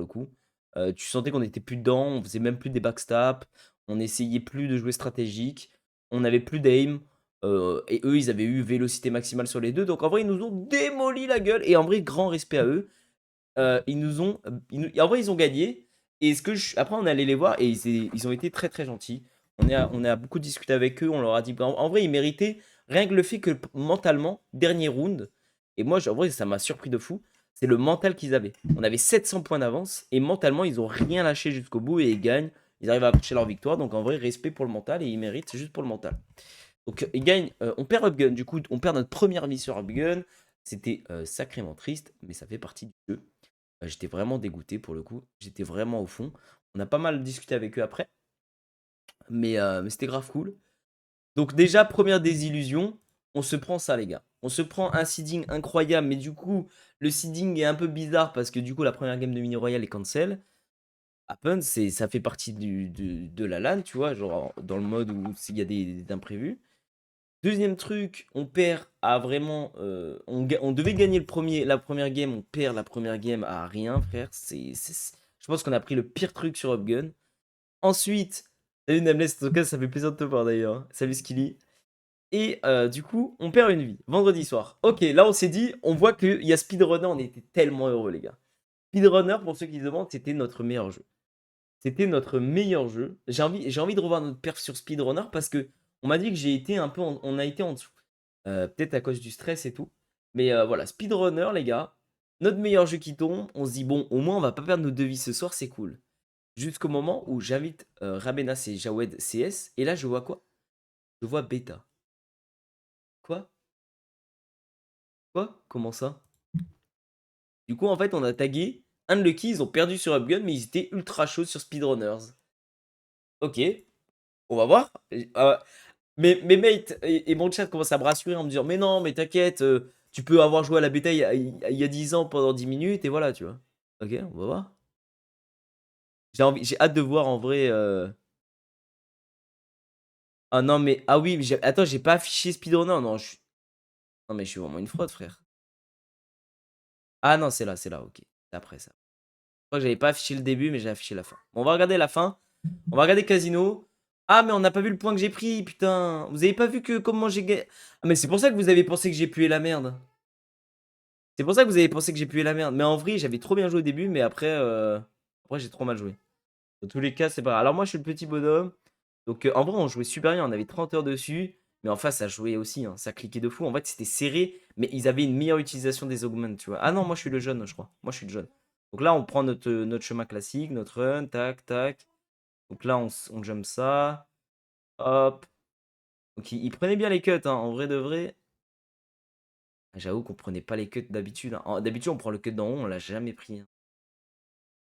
coup. Tu sentais qu'on était plus dedans, on faisait même plus des backstabs, on essayait plus de jouer stratégique, on avait plus d'aim, et eux, ils avaient eu vélocité maximale sur les 2. Donc en vrai, ils nous ont démoli la gueule et en vrai, grand respect à eux. Ils nous ont, en vrai, ils ont gagné. Et ce que après, on est allé les voir et ils ont été très très gentils. On a beaucoup discuté avec eux. On leur a dit, en vrai, ils méritaient rien que le fait que mentalement, dernier round. Et moi, en vrai, ça m'a surpris de fou. C'est le mental qu'ils avaient. On avait 700 points d'avance et mentalement, ils ont rien lâché jusqu'au bout et ils gagnent. Ils arrivent à accrocher leur victoire. Donc en vrai, respect pour le mental et ils méritent juste pour le mental. Donc ils gagnent, on perd Upgun. Du coup, on perd notre première vie sur Upgun. C'était sacrément triste, mais ça fait partie du jeu. J'étais vraiment dégoûté pour le coup. J'étais vraiment au fond. On a pas mal discuté avec eux après. Mais c'était grave cool. Donc déjà, première désillusion, on se prend ça les gars. On se prend un seeding incroyable, mais du coup, le seeding est un peu bizarre parce que du coup, la première game de Mini Royale est cancel. Happen, ça fait partie de la LAN, tu vois, genre dans le mode où s'il y a des imprévus. Deuxième truc, on perd à vraiment. On devait gagner la première game, on perd la première game à rien, frère. Je pense qu'on a pris le pire truc sur Upgun. Ensuite, salut Nameless, en tout cas, ça fait plaisir de te voir d'ailleurs, hein. Salut Skilly. Et du coup, on perd une vie, vendredi soir. Ok, là on s'est dit, on voit qu'il y a Speedrunner, on était tellement heureux, les gars. Speedrunner, pour ceux qui se demandent, c'était notre meilleur jeu. C'était notre meilleur jeu. J'ai envie de revoir notre perf sur Speedrunner parce que on m'a dit que j'ai été un peu on a été en dessous. Peut-être à cause du stress et tout. Mais voilà, Speedrunner, les gars, notre meilleur jeu qui tombe, on se dit bon, au moins on va pas perdre nos devis ce soir, c'est cool. Jusqu'au moment où j'invite Rabenas et Jawed CS, et là je vois quoi? Je vois bêta. Quoi? Quoi? Comment ça? Du coup, en fait, on a tagué Unlucky, ils ont perdu sur Upgun, mais ils étaient ultra chauds sur Speedrunners. Ok, on va voir. Mais mate, et mon chat commence à me rassurer en me disant, mais non, mais t'inquiète, tu peux avoir joué à la bêta il y a 10 ans pendant 10 minutes, et voilà, tu vois. Ok, on va voir. J'ai hâte de voir en vrai. Ah non, mais. Ah oui, mais attends, j'ai pas affiché Speedrunner. Non, non, mais je suis vraiment une fraude, frère. Ah non, c'est là, ok. C'est après ça. Je crois que j'avais pas affiché le début, mais j'ai affiché la fin. Bon, on va regarder la fin. On va regarder Casino. Ah, mais on n'a pas vu le point que j'ai pris, putain. Vous avez pas vu que comment j'ai gagné. Ah, mais c'est pour ça que vous avez pensé que j'ai pué la merde. C'est pour ça que vous avez pensé que j'ai pué la merde. Mais en vrai, j'avais trop bien joué au début, mais après j'ai trop mal joué. Dans tous les cas, c'est pas grave. Alors moi, je suis le petit bonhomme. Donc en vrai, on jouait super bien. On avait 30 heures dessus. Mais en face, ça jouait aussi, hein. Ça cliquait de fou. En fait, c'était serré, mais ils avaient une meilleure utilisation des augments, tu vois. Ah non, moi, je suis le jeune, je crois. Moi, je suis le jeune. Donc là, on prend notre chemin classique, notre run, tac, tac. Donc là, on jump ça. Hop. Donc il prenait bien les cuts, hein. En vrai de vrai. J'avoue qu'on prenait pas les cuts d'habitude, hein. D'habitude, on prend le cut d'en haut, on l'a jamais pris, hein.